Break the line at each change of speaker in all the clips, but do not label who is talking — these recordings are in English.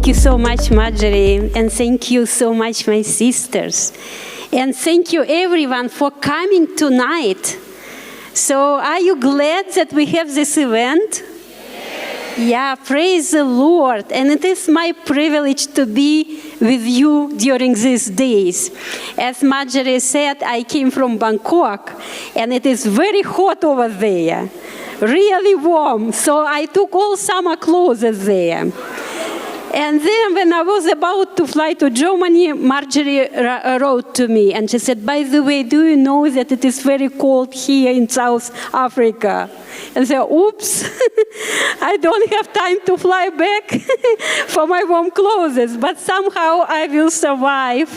Thank you so much, Marjorie, and thank you so much, my sisters. And thank you, everyone, for coming tonight. So, are you glad that we have this event? Yeah, praise the Lord. And it is my privilege to be with you during these days. As Marjorie said, I came from Bangkok, and it is very hot over there. Really warm. So I took all summer clothes there. And then when I was about to fly to Germany, Marjorie wrote to me, and she said, by the way, do you know that it is very cold here in South Africa? And I said, oops, I don't have time to fly back for my warm clothes, but somehow I will survive.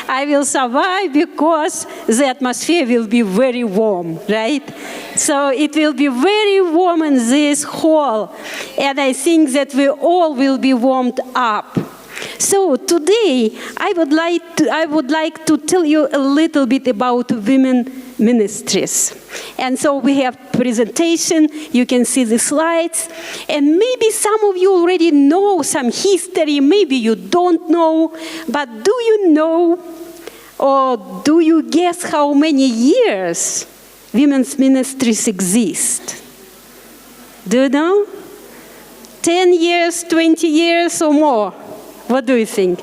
I will survive because the atmosphere will be very warm, right? So it will be very warm in this hall, and I think that we all will be warmed up. So today, I would like to tell you a little bit about women ministries. And so we have presentation, you can see the slides, and maybe some of you already know some history, maybe you don't know, but do you know, or do you guess how many years women's ministries exist? Do you know? 10 years, 20 years, or more? What do you think?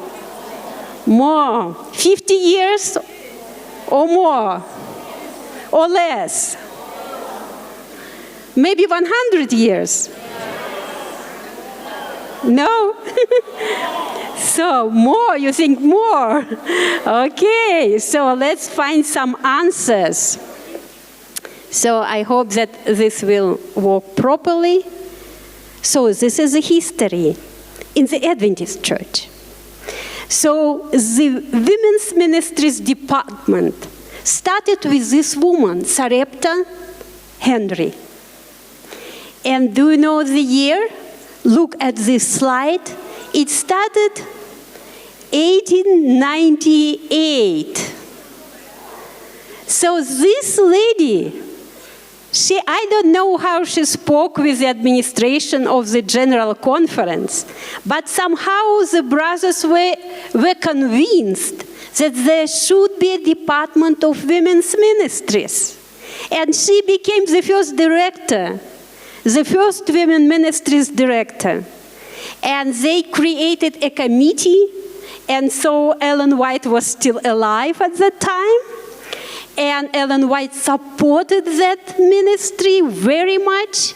More. 50 years or more? Or less? Maybe 100 years? No? So more, you think more? Okay, so let's find some answers. So I hope that this will work properly. So this is the history in the Adventist Church. So the Women's Ministries Department started with this woman, Sarepta Henry. And do you know the year? Look at this slide. It started 1898. So this lady, I don't know how she spoke with the administration of the General Conference, but somehow the brothers were convinced that there should be a department of women's ministries. And she became the first director, the first women ministries director. And they created a committee, and so Ellen White was still alive at that time. And Ellen White supported that ministry very much.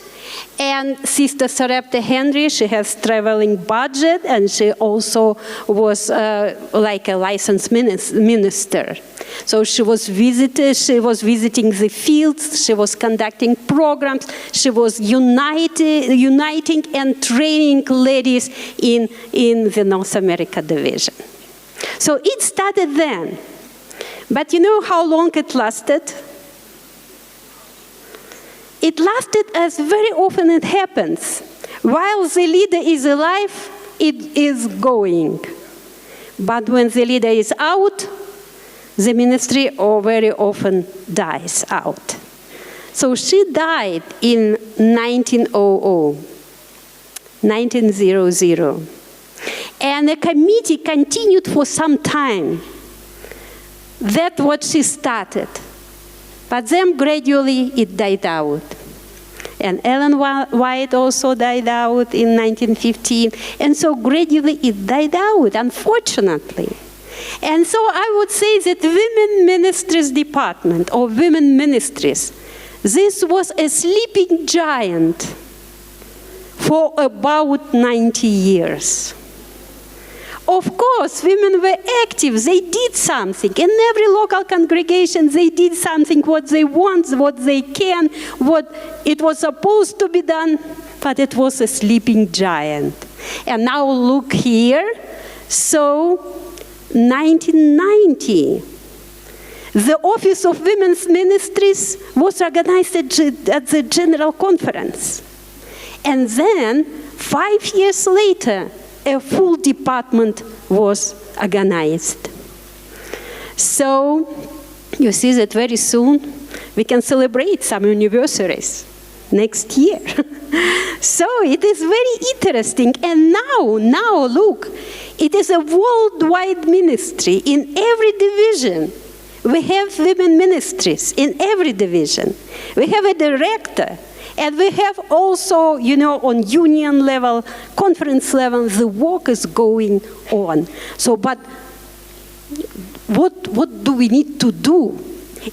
And Sister Sarepta Henry, she has traveling budget, and she also was like a licensed minister. So she was visiting the fields, she was conducting programs, she was uniting and training ladies in the North America division. So it started then. But you know how long it lasted? It lasted as very often it happens. While the leader is alive, it is going. But when the leader is out, the ministry very often dies out. So she died in 1900. And the committee continued for some time. That's what she started. But then gradually it died out. And Ellen White also died out in 1915. And so gradually it died out, unfortunately. And so I would say that Women Ministries Department, or Women Ministries, this was a sleeping giant for about 90 years. Of course, women were active. They did something. In every local congregation, they did something, what they want, what they can, what it was supposed to be done, but it was a sleeping giant. And now look here. So, 1990, the Office of Women's Ministries was organized at the General Conference. And then, 5 years later, a full department was organized. So, you see that very soon we can celebrate some anniversaries. next year. So it is very interesting. And now look, it is a worldwide ministry in every division. We have women ministries in every division. We have a director. And we have also, on union level, conference level, the work is going on. So, but what do we need to do?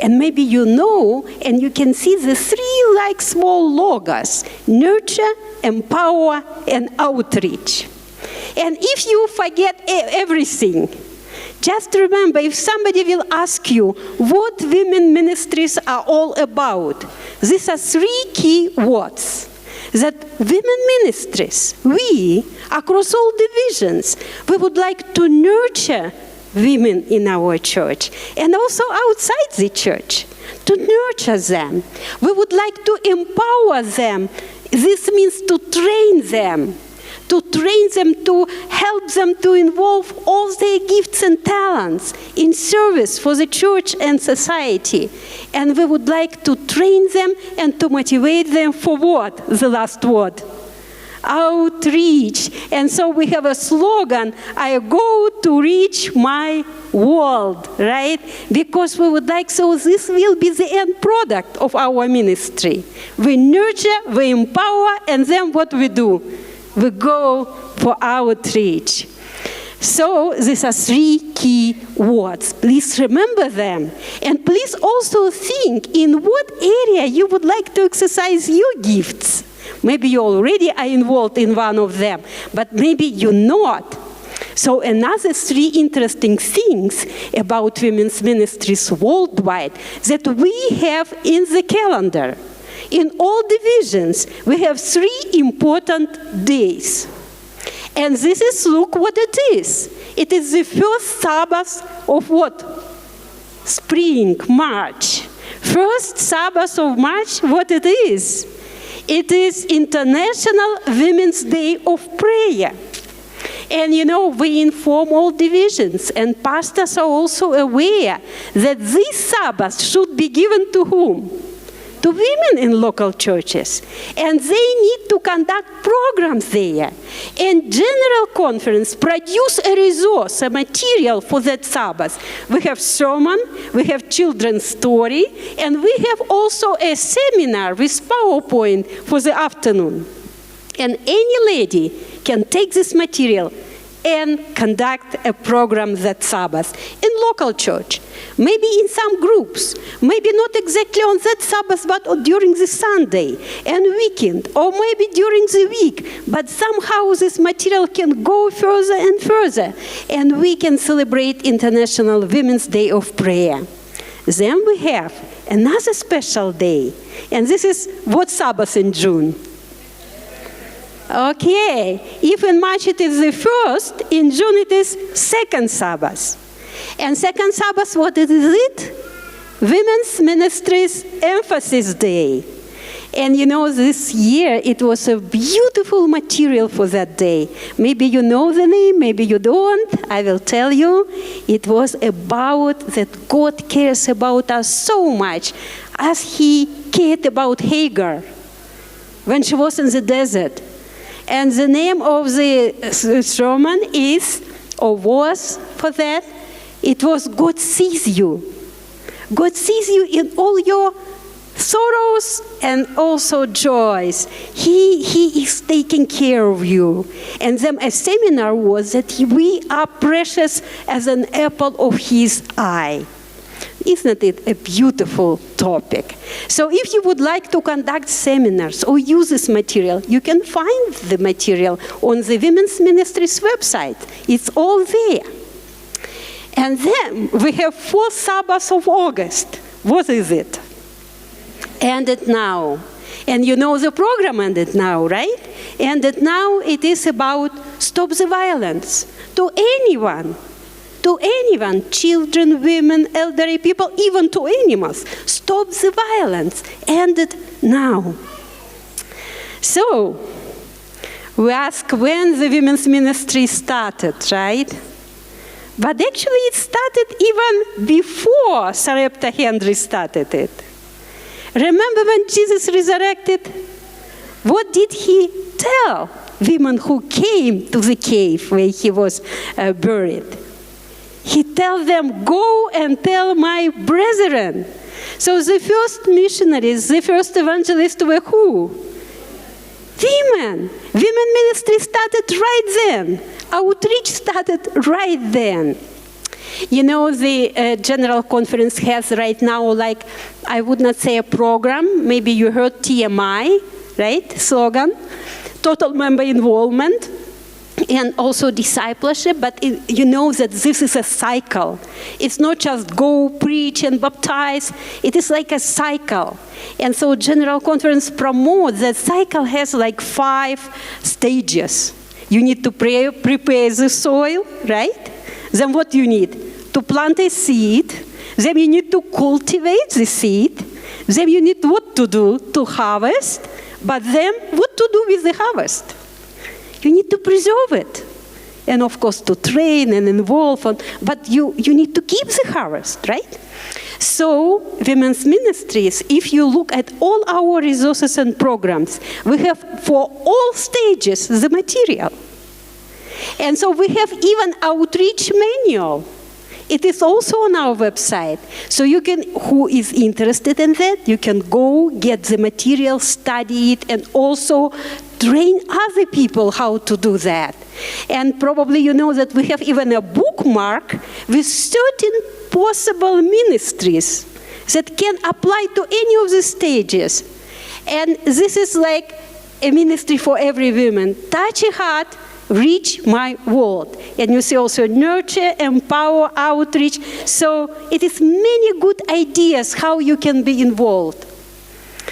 And maybe and you can see the three small logos: nurture, empower, and outreach. And if you forget everything, just remember, if somebody will ask you what women ministries are all about, these are three key words. That women ministries, we, across all divisions, we would like to nurture women in our church and also outside the church, to nurture them. We would like to empower them. This means to train them, to help them to involve all their gifts and talents in service for the church and society. And we would like to train them and to motivate them for what? The last word. Outreach. And so we have a slogan, I go to reach my world, right? Because we would like, so this will be the end product of our ministry. We nurture, we empower, and then what we do? We go for outreach. So these are three key words. Please remember them. And please also think in what area you would like to exercise your gifts. Maybe you already are involved in one of them, but maybe you're not. So another three interesting things about women's ministries worldwide that we have in the calendar. In all divisions, we have three important days. And this is, look what it is. It is the first Sabbath of what? Spring, March. First Sabbath of March, what it is? It is International Women's Day of Prayer. And we inform all divisions, and pastors are also aware that this Sabbath should be given to whom? To women in local churches. And they need to conduct programs there. And General Conference produce a resource, a material for that Sabbath. We have sermon, we have children's story, and we have also a seminar with PowerPoint for the afternoon. And any lady can take this material and conduct a program that Sabbath in local church. Maybe in some groups, maybe not exactly on that Sabbath, but during the Sunday and weekend, or maybe during the week. But somehow this material can go further and further, and we can celebrate International Women's Day of Prayer. Then we have another special day, and this is what Sabbath in June? Okay, if in March it is the first, in June it is second Sabbath. And second Sabbath, what is it? Women's Ministries Emphasis Day. And this year it was a beautiful material for that day. Maybe you know the name, maybe you don't. I will tell you. It was about that God cares about us so much as He cared about Hagar when she was in the desert. And the name of the sermon is, or was for that, it was God sees you. God sees you in all your sorrows and also joys. He is taking care of you. And then a seminar was that we are precious as an apple of His eye. Isn't it a beautiful topic? So if you would like to conduct seminars or use this material, you can find the material on the Women's Ministries website. It's all there. And then we have 4 Sabbaths of August. What is it? Ended now. And the program ended now, right? Ended now, it is about stop the violence to anyone. To anyone, children, women, elderly people, even to animals. Stop the violence. End it now. So, we ask when the women's ministry started, right? But actually it started even before Sarepta Henry started it. Remember when Jesus resurrected? What did he tell women who came to the cave where he was buried? He tells them, go and tell my brethren. So the first missionaries, the first evangelists were who? Women. Women ministry started right then. Outreach started right then. You know, the General Conference has right now, like, I would not say a program. Maybe you heard TMI, right? Slogan. Total member involvement. And also discipleship, but you know that this is a cycle. It's not just go preach and baptize. It is like a cycle. And so General Conference promotes that cycle has like 5 stages. You need to prepare the soil, right? Then what do you need? To plant a seed. Then you need to cultivate the seed. Then you need what to do? To harvest. But then what to do with the harvest? You need to preserve it. And of course to train and involve, but you need to keep the harvest, right? So women's ministries, if you look at all our resources and programs, we have for all stages the material. And so we have even outreach manual. It is also on our website. So you can, who is interested in that, you can go get the material, study it, and also train other people how to do that. And probably you know that we have even a bookmark with certain possible ministries that can apply to any of the stages. And this is like a ministry for every woman. Touch a heart, reach my world. And you see also nurture, empower, outreach. So it is many good ideas how you can be involved.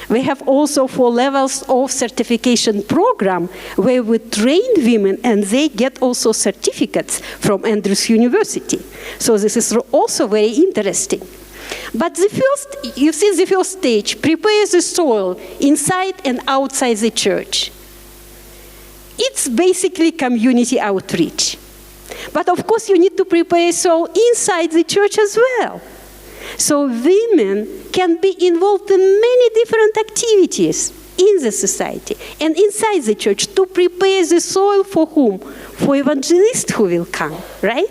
We have also 4 levels of certification program where we train women and they get also certificates from Andrews University. So this is also very interesting. But the first, you see the first stage, prepare the soil inside and outside the church. It's basically community outreach. But of course you need to prepare soil inside the church as well. So women can be involved in many different activities in the society and inside the church to prepare the soil for whom? For evangelists who will come, right?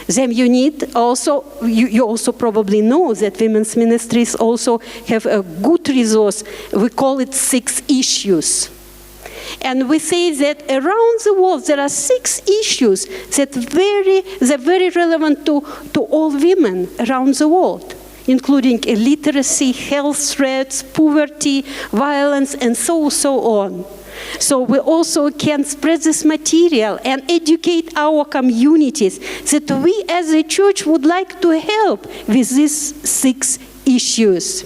Then you need also, you also probably know that women's ministries also have a good resource. We call it 6 issues. And we say that around the world there are 6 issues that they're very relevant to all women around the world, including illiteracy, health threats, poverty, violence, and so on. So we also can spread this material and educate our communities that we as a church would like to help with these 6 issues.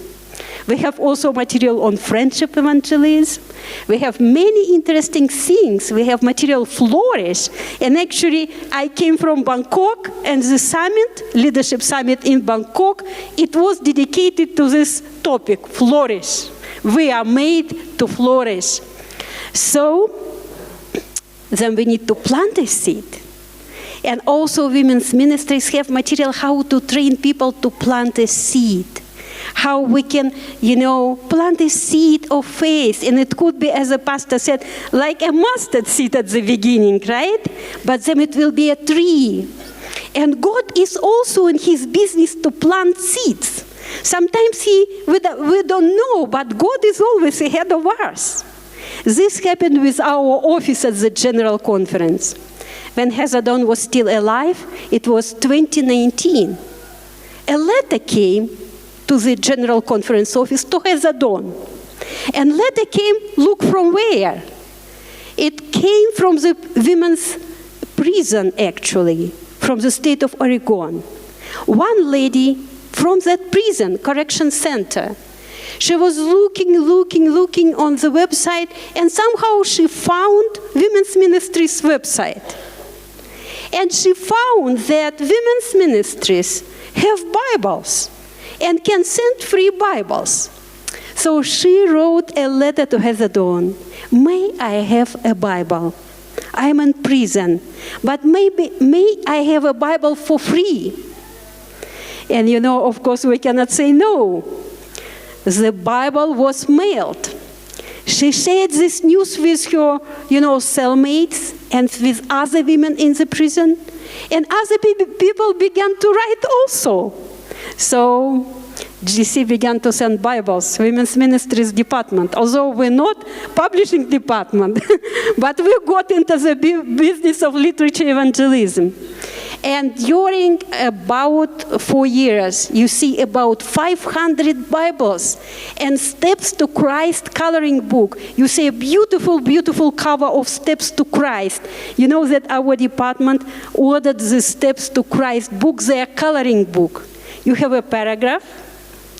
We have also material on friendship evangelism. We have many interesting things. We have material flourish. And actually, I came from Bangkok, and the summit, leadership summit in Bangkok, it was dedicated to this topic, flourish. We are made to flourish. So then we need to plant a seed. And also women's ministries have material how to train people to plant a seed. How we can, plant a seed of faith. And it could be, as the pastor said, like a mustard seed at the beginning, right? But then it will be a tree. And God is also in his business to plant seeds. Sometimes we don't know, but God is always ahead of us. This happened with our office at the General Conference. When Hezadon was still alive, it was 2019. A letter came to the General Conference office, to Hezadon. And letter came, look from where? It came from the women's prison, actually, from the state of Oregon. One lady from that prison, correction center, she was looking on the website, and somehow she found Women's Ministries website. And she found that women's ministries have Bibles and can send free Bibles. So she wrote a letter to Hezadon. May I have a Bible? I'm in prison, but may I have a Bible for free? And of course, we cannot say no. the Bible was mailed. She shared this news with her, cellmates and with other women in the prison. And other people began to write also. So GC began to send Bibles, Women's Ministries Department. Although we're not publishing department, but we got into the business of literature evangelism. And during about 4 years, you see about 500 Bibles and Steps to Christ coloring book. You see a beautiful, beautiful cover of Steps to Christ. You know that our department ordered the Steps to Christ book, their coloring book. You have a paragraph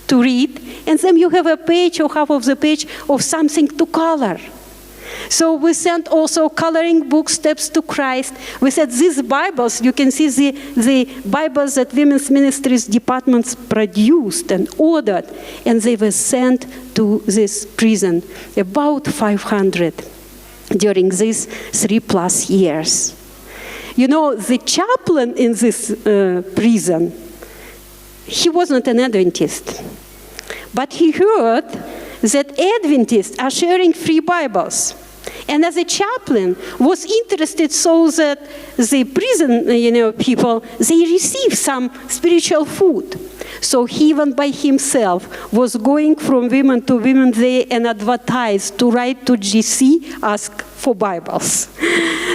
to read, and then you have a page or half of the page of something to color. So we sent also coloring book, Steps to Christ. We said these Bibles, you can see the Bibles that Women's Ministries departments produced and ordered, and they were sent to this prison, about 500 during these 3+ years. The chaplain in this prison, he wasn't an Adventist, but he heard that Adventists are sharing free Bibles. And as a chaplain, was interested so that the prison, people, they receive some spiritual food. So he even by himself was going from women to women there and advertised to write to GC, ask for Bibles.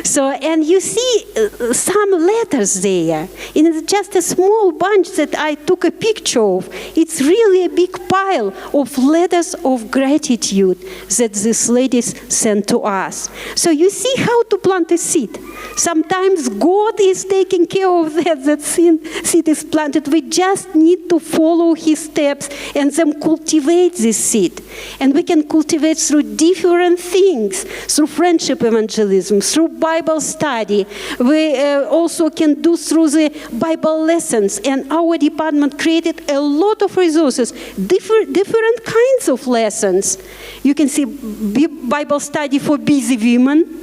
So, and you see some letters there. And it's just a small bunch that I took a picture of. It's really a big pile of letters of gratitude that these ladies sent to us. So you see how to plant a seed. Sometimes God is taking care of that seed is planted. We just need to follow His steps and then cultivate this seed. And we can cultivate through different things, through friendship evangelism, through Bible study. We also can do through the Bible lessons. And our department created a lot of resources, different kinds of lessons. You can see Bible study for busy women.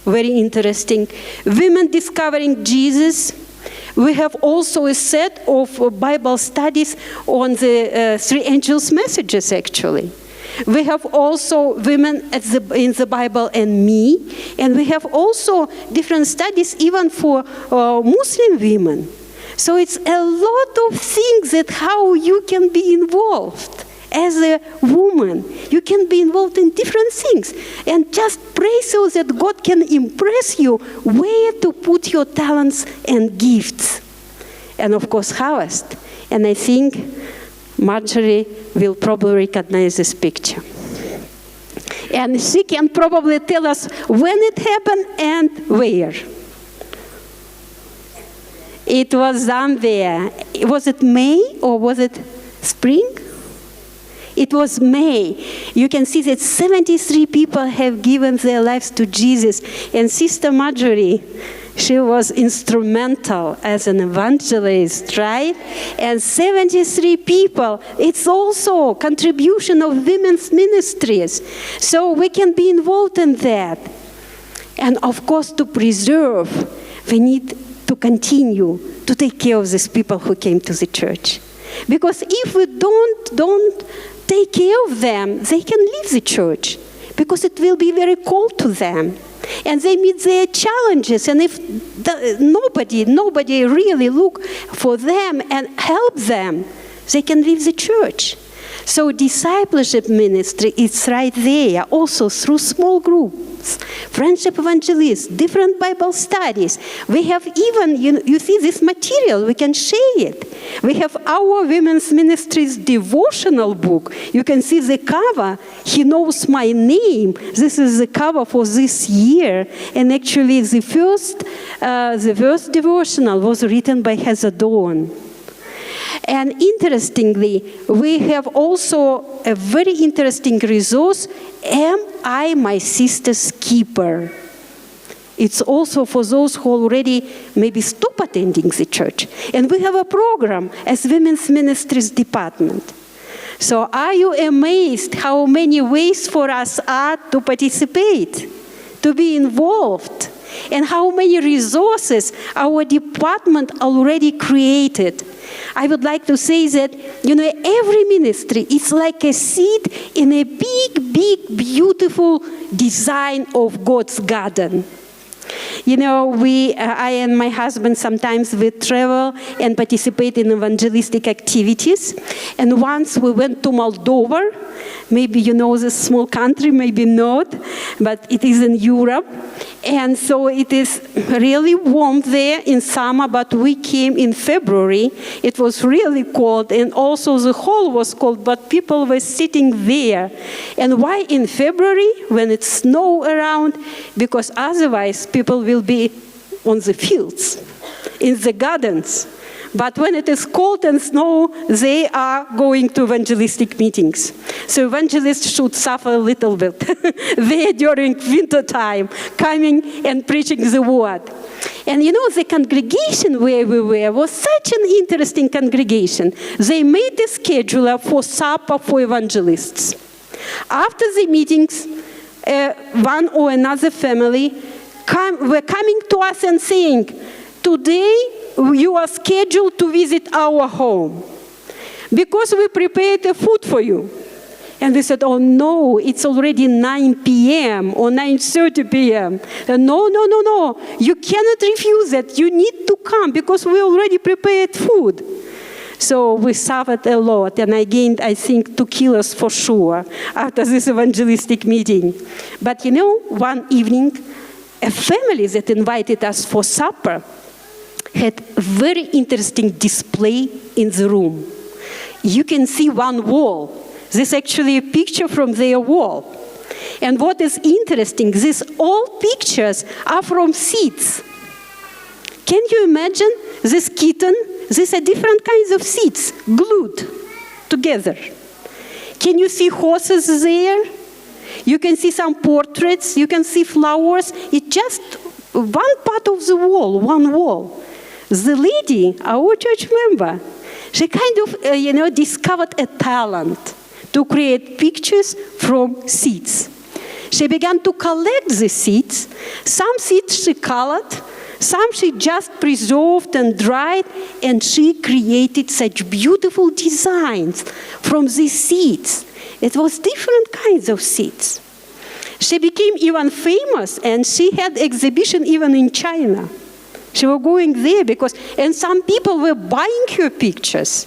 Very interesting. Women discovering Jesus. We have also a set of Bible studies on the 3 angels' messages, actually. We have also women in the Bible and me. And we have also different studies even for Muslim women. So it's a lot of things that how you can be involved. As a woman, you can be involved in different things. And just pray so that God can impress you where to put your talents and gifts. And of course, harvest. And I think Marjorie will probably recognize this picture. And she can probably tell us when it happened and where. It was Zambia. Was it May or was it spring? It was May. You can see that 73 people have given their lives to Jesus. And Sister Marjorie, she was instrumental as an evangelist, right? And 73 people. It's also contribution of women's ministries. So we can be involved in that. And of course, to preserve, we need to continue to take care of these people who came to the church. Because if we don't take care of them, they can leave the church because it will be very cold to them. And they meet their challenges. And if nobody really look for them and help them, they can leave the church. So discipleship ministry is right there, also through small groups, friendship evangelists, different Bible studies. We have even, you see this material, we can share it. We have our Women's Ministries devotional book. You can see the cover. He knows my name. This is the cover for this year. And actually the first devotional was written by Heather Dawn. And interestingly, we have also a very interesting resource, Am I My Sister's Keeper? It's also for those who already maybe stop attending the church. And we have a program as Women's Ministries Department. So are you amazed how many ways for us are to participate, to be involved, and how many resources our department already created? I would like to say that, every ministry is like a seed in a big, big, beautiful design of God's garden. I and my husband sometimes we travel and participate in evangelistic activities. And once we went to Moldova. Maybe you know this small country, maybe not, but it is in Europe. And so it is really warm there in summer, but we came in February. It was really cold, and also the hall was cold, but people were sitting there. And why in February, when it's snow around? Because otherwise people will be on the fields, in the gardens. But when it is cold and snow, they are going to evangelistic meetings. So evangelists should suffer a little bit there during winter time, coming and preaching the word. And the congregation where we were was such an interesting congregation. They made a schedule for supper for evangelists. After the meetings, one or another family were coming to us and saying, today, you are scheduled to visit our home because we prepared the food for you. And we said, oh no, it's already 9 p.m. or 9:30 p.m. No, you cannot refuse it. You need to come because we already prepared food. So we suffered a lot, and I gained, I think, 2 kilos for sure after this evangelistic meeting. But one evening, a family that invited us for supper had a very interesting display in the room. You can see one wall. This is actually a picture from their wall. And what is interesting, these all pictures are from seeds. Can you imagine this kitten? These are different kinds of seeds glued together. Can you see horses there? You can see some portraits. You can see flowers. It's just one part of the wall, one wall. The lady, our church member, she kind of, discovered a talent to create pictures from seeds. She began to collect the seeds. Some seeds she colored, some she just preserved and dried, and she created such beautiful designs from these seeds. It was different kinds of seeds. She became even famous, and she had exhibition even in China. She was going there and some people were buying her pictures.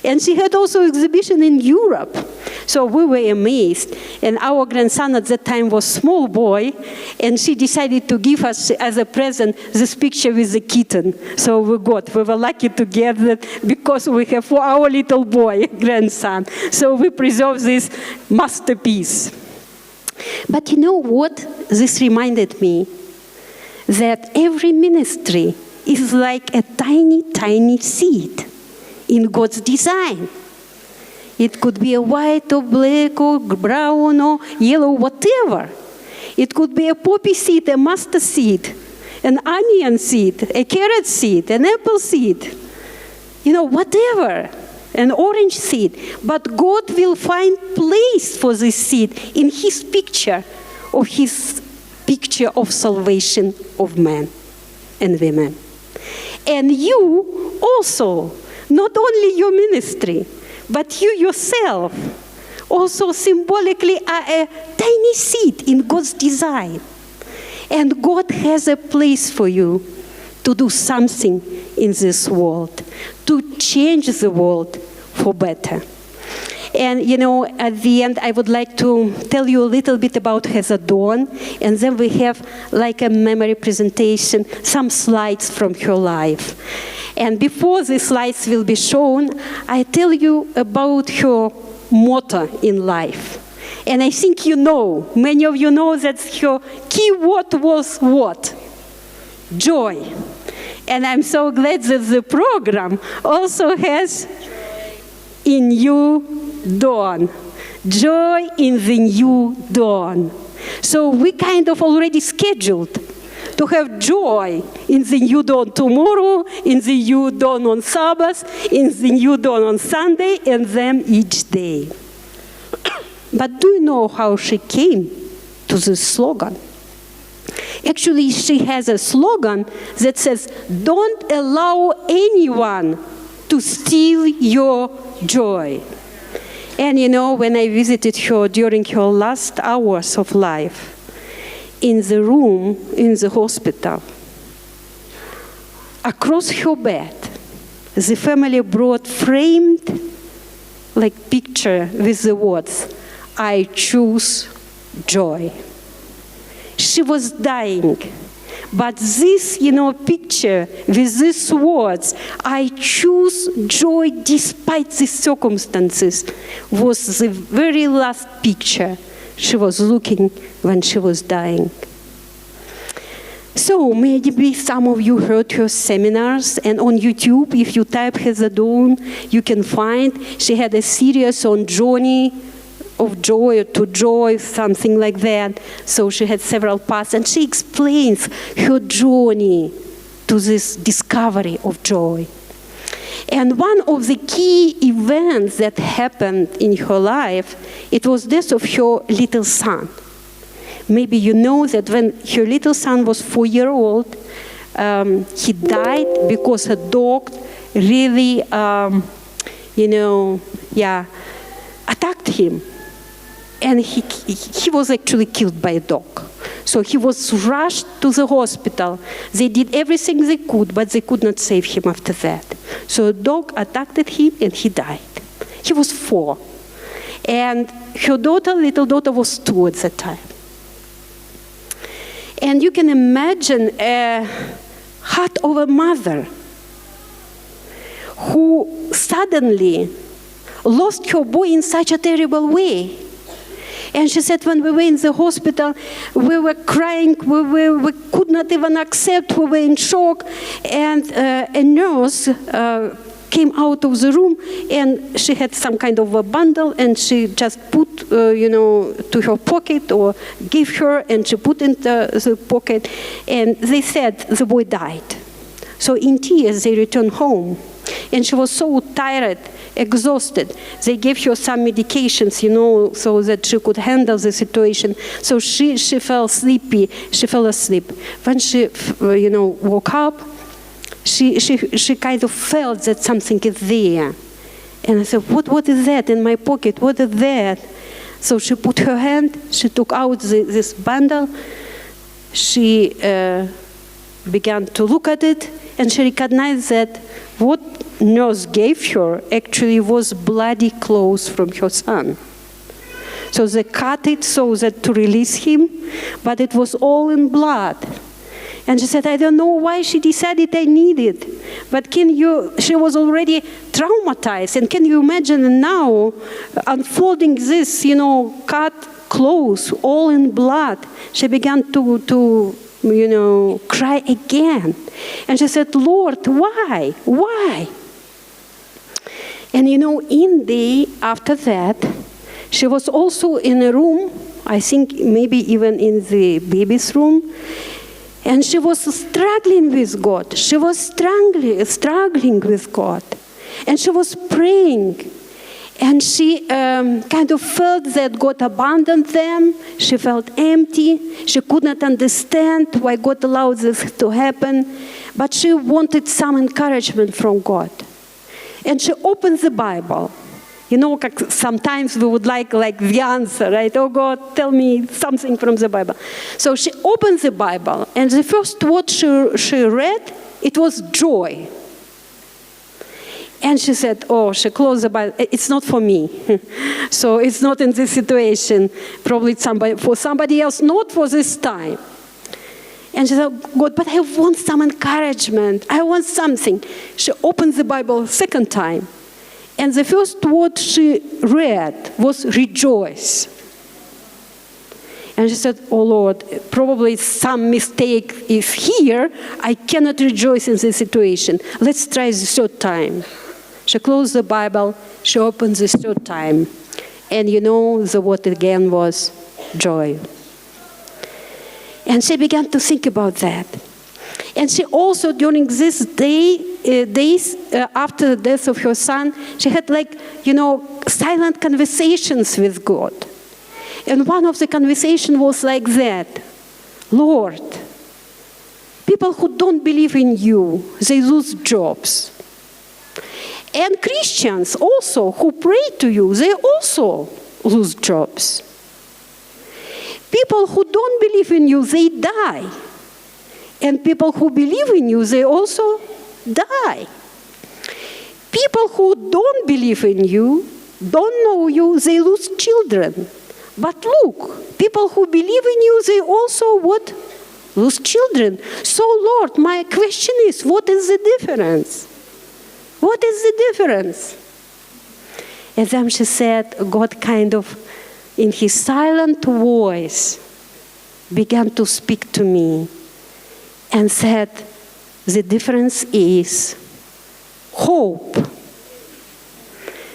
And she had also exhibition in Europe. So we were amazed. And our grandson at that time was a small boy, and she decided to give us as a present this picture with the kitten. So we were lucky to get that because we have for our little boy, grandson. So we preserve this masterpiece. But you know what? This reminded me that every ministry is like a tiny, tiny seed in God's design. It could be a white or black or brown or yellow, whatever. It could be a poppy seed, a mustard seed, an onion seed, a carrot seed, an apple seed, whatever, an orange seed. But God will find place for this seed in His picture of salvation of men and women. And you also, not only your ministry, but you yourself also symbolically are a tiny seed in God's design. And God has a place for you to do something in this world, to change the world for better. And, at the end, I would like to tell you a little bit about Heather Dawn, and then we have like a memory presentation, some slides from her life. And before the slides will be shown, I tell you about her motto in life. And I think many of you know that her key word was what? Joy. And I'm so glad that the program also has in you dawn. Joy in the new dawn. So we kind of already scheduled to have joy in the new dawn tomorrow, in the new dawn on Sabbath, in the new dawn on Sunday, and then each day. But do you know how she came to this slogan? Actually, she has a slogan that says, don't allow anyone to steal your joy. And when I visited her during her last hours of life, in the room in the hospital, across her bed, the family brought framed picture with the words, "I choose joy." She was dying, but this, picture with these words, "I choose joy despite the circumstances," was the very last picture she was looking when she was dying. So maybe some of you heard her seminars, and on YouTube, if you type Heather Dawn, you can find she had a series on journey of joy or to joy, something like that. So she had several parts, and she explains her journey to this discovery of joy. And one of the key events that happened in her life, it was death of her little son. Maybe you know that when her little son was 4 years old, he died because a dog really, attacked him. And he was actually killed by a dog. So he was rushed to the hospital. They did everything they could, but they could not save him after that. So a dog attacked him and he died. He was 4. And her little daughter was 2 at that time. And you can imagine a heart of a mother who suddenly lost her boy in such a terrible way. And she said, when we were in the hospital, we were crying, we could not even accept, we were in shock. And a nurse came out of the room, and she had some kind of a bundle, and she just put, to her pocket, or gave her, and she put in the pocket. And they said the boy died. So in tears, they returned home. And she was so tired, exhausted. They gave her some medications, so that she could handle the situation. So she fell sleepy. She fell asleep. When she, woke up, she kind of felt that something is there. And I said, what is that in my pocket? What is that? So she put her hand, she took out this bundle. She began to look at it, and she recognized that what nurse gave her actually was bloody clothes from her son. So they cut it so that to release him, but it was all in blood. And she said, I don't know why she decided I need it. But she was already traumatized. And can you imagine now unfolding this, cut clothes, all in blood. She began to cry again. And she said, Lord, why? Why? And after that, she was also in a room, I think maybe even in the baby's room, and she was struggling with God. She was struggling with God. And she was praying. And she kind of felt that God abandoned them. She felt empty. She could not understand why God allowed this to happen. But she wanted some encouragement from God. And she opened the Bible. Sometimes we would like the answer, right? Oh, God, tell me something from the Bible. So she opened the Bible, and the first word she read, it was joy. And she said, she closed the Bible. It's not for me. So it's not in this situation. Probably for somebody else, not for this time. And she said, God, but I want some encouragement. I want something. She opened the Bible second time. And the first word she read was rejoice. And she said, oh Lord, probably some mistake is here. I cannot rejoice in this situation. Let's try the third time. She closed the Bible. She opened the third time. And the word again was joy. And she began to think about that. And she also, during this days after the death of her son, she had silent conversations with God. And one of the conversations was like that. Lord, people who don't believe in you, they lose jobs. And Christians also who pray to you, they also lose jobs. People who don't believe in you, they die. And people who believe in you, they also die. People who don't believe in you, don't know you, they lose children. But look, people who believe in you, they also what? Lose children. So Lord, my question is, what is the difference? What is the difference? And then she said, God kind of, in his silent voice, began to speak to me and said, the difference is hope.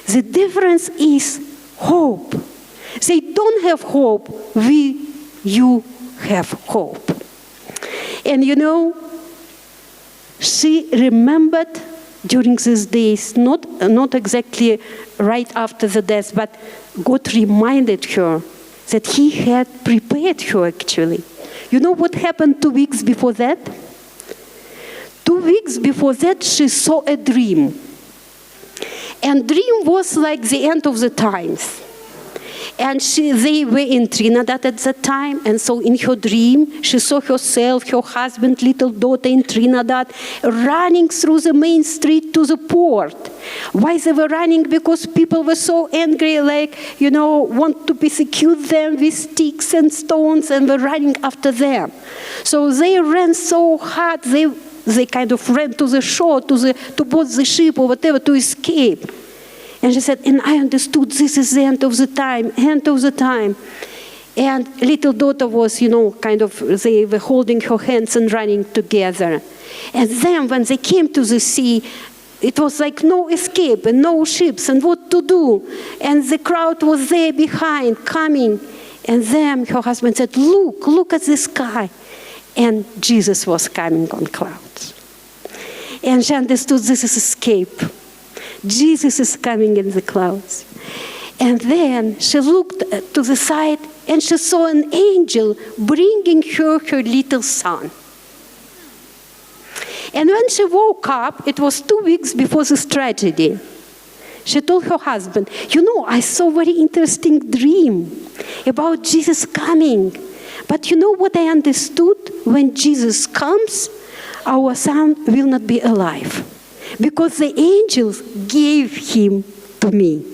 The difference is hope. They don't have hope. You have hope. And you know, she remembered during these days, not exactly right after the death, but God reminded her that he had prepared her actually. You know what happened 2 weeks before that? 2 weeks before that, she saw a dream. And dream was like the end of the times. And they were in Trinidad at that time, and so in her dream, she saw herself, her husband, little daughter in Trinidad, running through the main street to the port. Why they were running? Because people were so angry, like, you know, want to persecute them with sticks and stones, and were running after them. So they ran so hard, they kind of ran to the shore, to board the ship or whatever, to escape. And she said, and I understood this is the end of the time, end of the time. And little daughter was, you know, kind of, they were holding her hands and running together. And then when they came to the sea, it was like no escape and no ships and what to do. And the crowd was there behind, coming. And then her husband said, look at the sky. And Jesus was coming on clouds. And she understood this is escape. Jesus is coming in the clouds. And then she looked to the side and she saw an angel bringing her little son. And when she woke up, it was 2 weeks before this tragedy. She told her husband, you know, I saw a very interesting dream about Jesus coming. But you know what I understood? When Jesus comes, our son will not be alive. Because the angels gave him to me.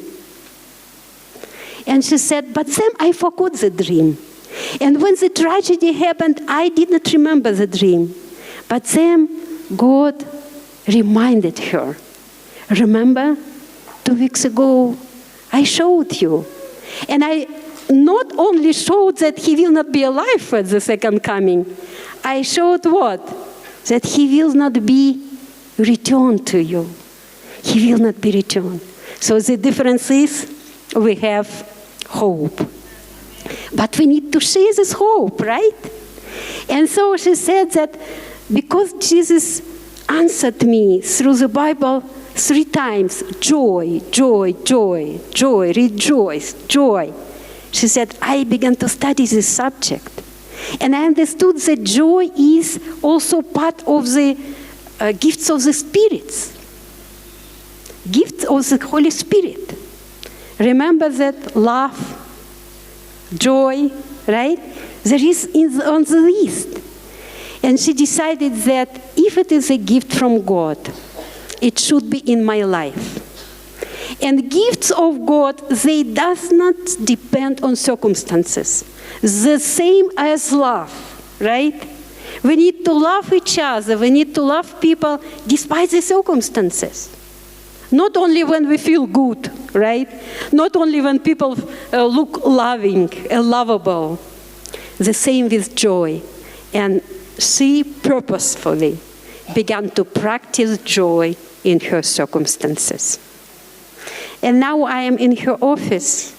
And she said, but then I forgot the dream. And when the tragedy happened, I did not remember the dream. But then God reminded her. Remember, 2 weeks ago, I showed you. And I not only showed that he will not be alive at the second coming, I showed what? That he will not be returned to you. He will not be returned. So the difference is we have hope. But we need to share this hope, right? And so she said that because Jesus answered me through the Bible 3 times, joy, joy, joy, joy, rejoice, joy. She said, I began to study this subject. And I understood that joy is also part of the gifts of the spirits. Gifts of the Holy Spirit. Remember that love, joy, right? There is on the list. And she decided that if it is a gift from God, it should be in my life. And gifts of God, they does not depend on circumstances. The same as love, right? We need to love each other. We need to love people despite the circumstances. Not only when we feel good, right? Not only when people look loving and lovable. The same with joy. And she purposefully began to practice joy in her circumstances. And now I am in her office.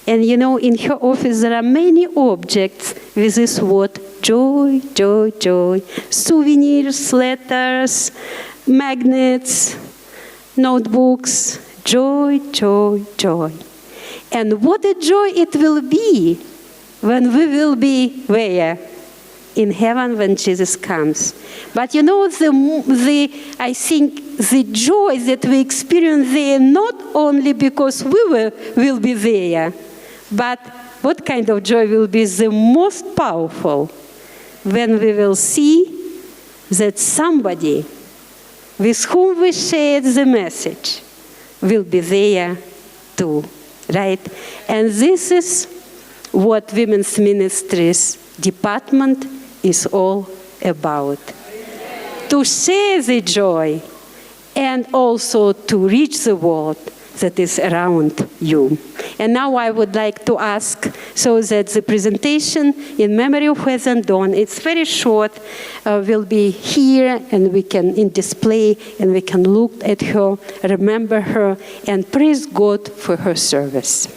And you know, in her office there are many objects with this word, joy, joy, joy. Souvenirs, letters, magnets, notebooks, joy, joy, joy. And what a joy it will be when we will be where? in heaven when Jesus comes. But you know, I think the joy that we experience there, not only because we will be there, but what kind of joy will be the most powerful when we will see that somebody with whom we shared the message will be there too, right? And this is what Women's Ministries Department is all about. To share the joy and also to reach the world that is around you. And now I would like to ask so that the presentation in memory of Heather and Dawn, it's very short, will be here and we can in display and we can look at her, remember her, and praise God for her service.